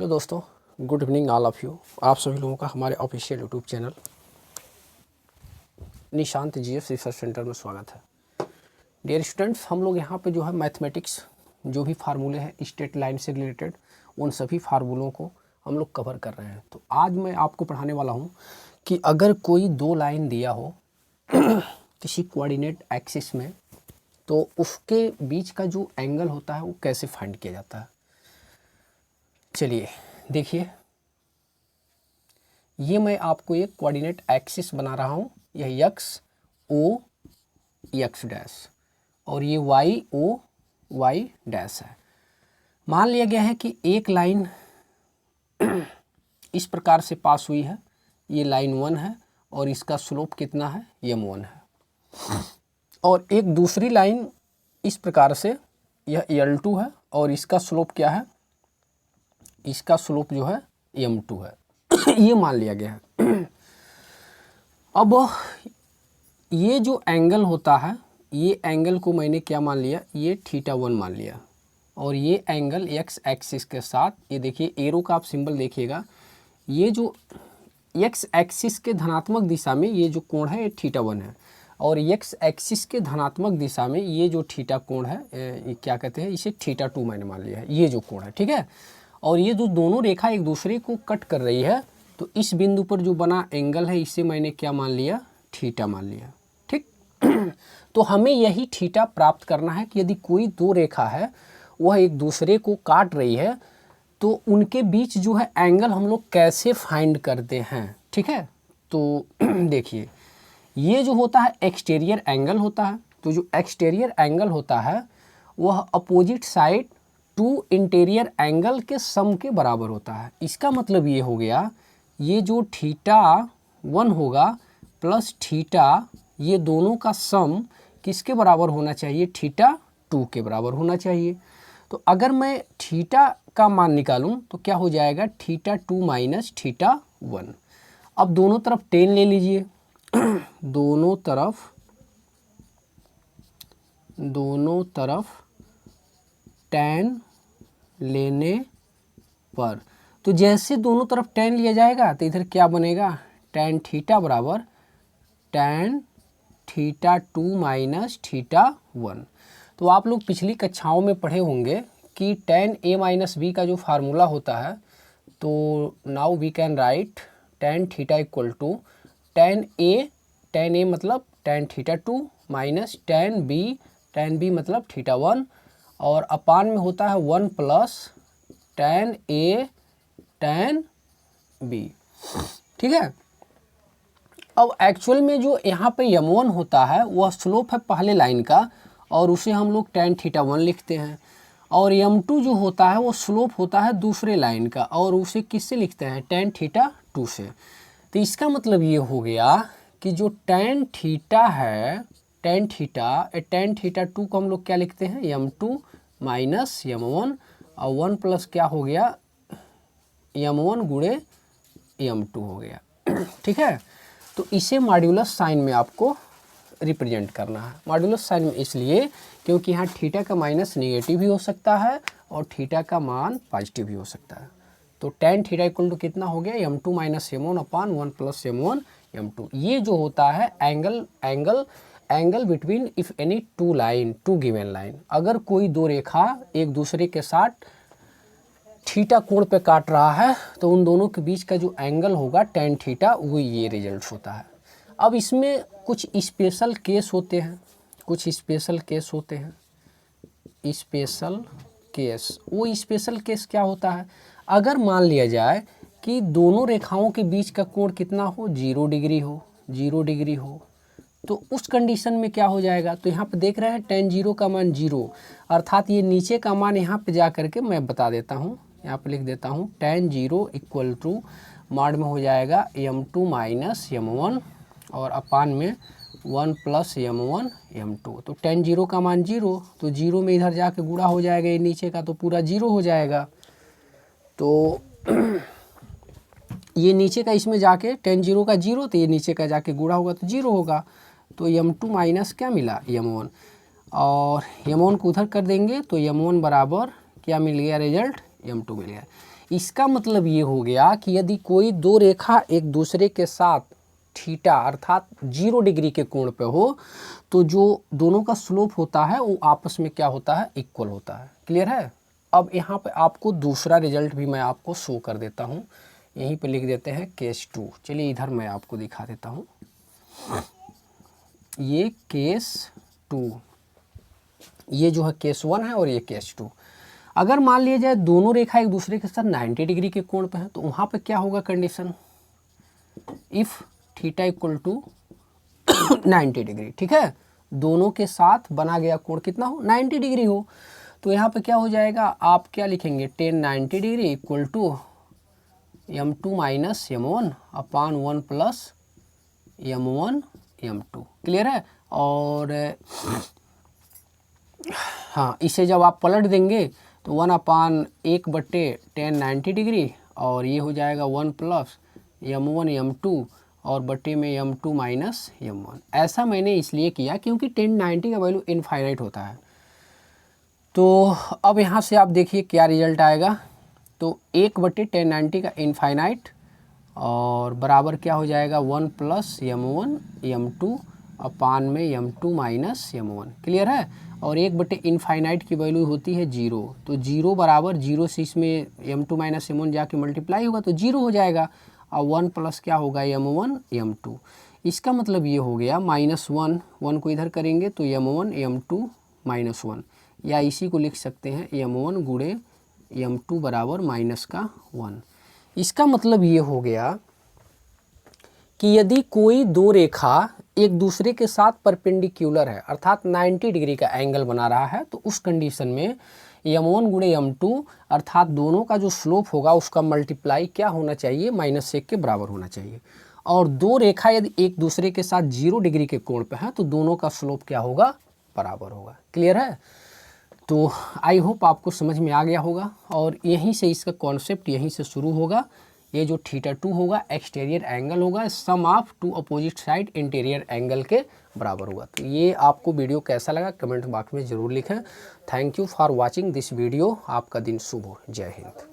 Hello दोस्तों, good evening all of you. आप सभी लोगों का हमारे official YouTube channel Nishant GF research centre में स्वागत है। डियर स्टूडेंट्स, हम लोग यहाँ पे जो है मैथमेटिक्स जो भी फार्मूले हैं स्ट्रेट लाइन से रिलेटेड, उन सभी फार्मूलों को हम लोग कवर कर रहे हैं। तो आज मैं आपको पढ़ाने वाला हूँ कि अगर कोई दो लाइन दिया हो किसी कोऑर्डिनेट एक्सिस में, तो उसके बीच का जो एंगल होता है वो कैसे फाइंड किया जाता है। चलिए देखिए, ये मैं आपको एक कोऑर्डिनेट एक्सिस बना रहा हूँ। यह एक्स ओ एक्स डैश और ये वाई ओ वाई डैश है। मान लिया गया है कि एक लाइन इस प्रकार से पास हुई है, ये लाइन 1 है और इसका स्लोप कितना है, m1 है। और एक दूसरी लाइन इस प्रकार से, यह l2 है और इसका स्लोप क्या है, इसका स्लोप जो है m2 है। ये मान लिया गया है। अब ये जो एंगल होता है, ये एंगल को मैंने क्या मान लिया, ये θ1 मान लिया। और ये एंगल x एक्सिस के साथ, ये देखिए एरो का आप सिंबल देखिएगा, ये जो x एक्सिस के धनात्मक दिशा में ये जो कोण है ये θ1 है और x एक्सिस के धनात्मक दिशा में ये जो थीटा कोण है, ये क्या कहते हैं, इसे θ2 मैंने मान लिया है, ये जो कोण है, ठीक है। और ये जो दोनों रेखा एक दूसरे को कट कर रही है, तो इस बिंदु पर जो बना एंगल है इसे मैंने क्या मान लिया, थीटा मान लिया, ठीक। तो हमें यही थीटा प्राप्त करना है कि यदि कोई दो रेखा है वह एक दूसरे को काट रही है, तो उनके बीच जो है एंगल हम लोग कैसे फाइंड करते हैं, ठीक है। तो देखिए, ये जो होता है एक्सटीरियर एंगल होता है। तो जो एक्सटीरियर एंगल होता है वह opposite side to interior angle के सम के बराबर होता है। इसका मतलब ये हो गया, ये जो θ1 होगा प्लस थीटा, ये दोनों का सम किसके बराबर होना चाहिए, θ2 के बराबर होना चाहिए। तो अगर मैं थीटा का मान निकालूं तो क्या हो जाएगा, θ2 माइनस θ1। अब दोनों तरफ टेन ले लीजिए। दोनों तरफ tan लेने पर, तो जैसे दोनों तरफ tan लिया जाएगा तो इधर क्या बनेगा, tan थीटा बराबर tan θ2 माइनस θ1। तो आप लोग पिछली कक्षाओं में पढ़े होंगे कि tan a माइनस b का जो फार्मूला होता है, तो now we can write tan theta equal to tan a मतलब tan θ2 माइनस tan b मतलब θ1 और अपान में होता है 1 plus tan a tan b, ठीक है। अब एक्चुअल में जो यहाँ पे m1 होता है वह स्लोप है पहले लाइन का और उसे हम लोग tan θ1 लिखते हैं, और m2 जो होता है वो स्लोप होता है दूसरे लाइन का और उसे किससे लिखते हैं, tan θ2 से। तो इसका मतलब ये हो गया कि जो tan थीटा है, tan θ2 को हम लोग क्या लिखते हैं, m2 माइनस m1 और 1 प्लस क्या हो गया, m1 गुणे m2 हो गया, ठीक है। तो इसे मॉड्यूलस साइन में आपको रिप्रेजेंट करना है। मॉड्यूलस साइन में इसलिए क्योंकि यहाँ थीटा का माइनस नेगेटिव भी हो सकता है और थीटा का मान पॉजिटिव भी हो सकता है। तो tan थीटा इक्वल टू कितना हो गया, m2 minus m1 upon 1 plus m1 m2। ये जो होता है angle between if any two given line. अगर कोई दो रेखा एक दूसरे के साथ थीटा कोण पे काट रहा है तो उन दोनों के बीच का जो एंगल होगा tan थीटा, वो ये रिजल्ट होता है। अब इसमें कुछ स्पेशल केस होते हैं, वो स्पेशल केस क्या होता है, अगर मान लिया जाए कि दोनों रेखाओं के बीच का कोण कितना हो, 0 डिग्री हो, तो उस कंडीशन में क्या हो जाएगा। तो यहाँ पे देख रहे हैं tan 0 का मान 0, अर्थात ये नीचे का मान यहाँ पे जा करके मैं बता देता हूँ, यहाँ पे लिख देता हूँ tan 0 इक्वल टू मॉड में हो जाएगा m2 माइनस m1 और अपान में 1 प्लस m1 m2। तो tan 0 का मान 0, तो 0 में इधर जाके गुणा हो जाएगा, ये नीचे का तो पूरा 0 हो जाएगा। तो ये नीचे का इसमें जाके tan 0 का 0, तो ये नीचे का जाके गुणा होगा तो 0 होगा। तो m2 माइनस क्या मिला, m1, और m1 को उधर कर देंगे तो m1 बराबर क्या मिल गया, रिजल्ट m2 मिल गया। इसका मतलब ये हो गया कि यदि कोई दो रेखा एक दूसरे के साथ थीटा अर्थात 0 डिग्री के कोण पे हो तो जो दोनों का स्लोप होता है वो आपस में क्या होता है, इक्वल होता है। क्लियर है। अब यहाँ पे आपको दूसरा रिजल्ट भी मैं आपको शो कर देता हूँ, यहीं पे लिख देते हैं केस 2। चलिए इधर मैं आपको दिखा देता हूँ, ये केस 2, ये जो है केस 1 है और ये केस 2। अगर मान लिया जाए दोनों रेखा एक दूसरे के साथ 90 डिग्री के कोण पे है तो वहाँ पे क्या होगा condition, if theta equal to 90 degree. ठीक है, दोनों के साथ बना गया कोण कितना हो, 90 डिग्री हो। तो यहाँ पे क्या हो जाएगा, आप क्या लिखेंगे, tan 90 degree equal to m2 minus m1 upon 1 plus m1 m2। Clear है। और हाँ, इसे जब आप पलट देंगे तो 1 अपान 1 बट्टे tan 90 डिग्री और ये हो जाएगा 1 प्लस m1 m2 और बट्टे में m2 माइनस m1। ऐसा मैंने इसलिए किया क्योंकि tan 90 का वैल्यू इनफाइनाइट होता है। तो अब यहाँ से आप देखिए क्या रिजल्ट आएगा, तो 1 बट्टे tan 90 का इनफाइनाइट और बराबर क्या हो जाएगा 1 प्लस m1 m2 अपान में m2 माइनस m1। क्लियर है। और 1 बटे इनफाइनाइट की वैल्यू होती है 0, तो 0 बराबर 0 से इसमें m2 माइनस m1 जाके मल्टीप्लाई होगा तो 0 हो जाएगा और 1 प्लस क्या होगा m1 m2। इसका मतलब ये हो गया -1 को इधर करेंगे तो m1 m2 माइनस 1, या इसी को लिख सकते हैं m1 गुणे m2 बराबर -1। इसका मतलब ये हो गया कि यदि कोई दो रेखा एक दूसरे के साथ परपेंडिकुलर है अर्थात 90 डिग्री का एंगल बना रहा है तो उस कंडीशन में m1 गुणे m2 अर्थात दोनों का जो स्लोप होगा उसका मल्टीप्लाई क्या होना चाहिए, -1 के बराबर होना चाहिए। और दो रेखा यदि एक दूसरे के साथ 0 डिग्री के कोण पे है तो दोनों का स्लोप क्या होगा, बराबर होगा। क्लियर है। तो आई होप आपको समझ में आ गया होगा और यहीं से इसका कॉन्सेप्ट यहीं से शुरू होगा। ये जो θ2 होगा एक्सटीरियर एंगल होगा, sum of two opposite side interior angle के बराबर होगा। तो ये आपको वीडियो कैसा लगा कमेंट बॉक्स में ज़रूर लिखें। Thank you for watching this video. आपका दिन शुभ हो। जय हिंद।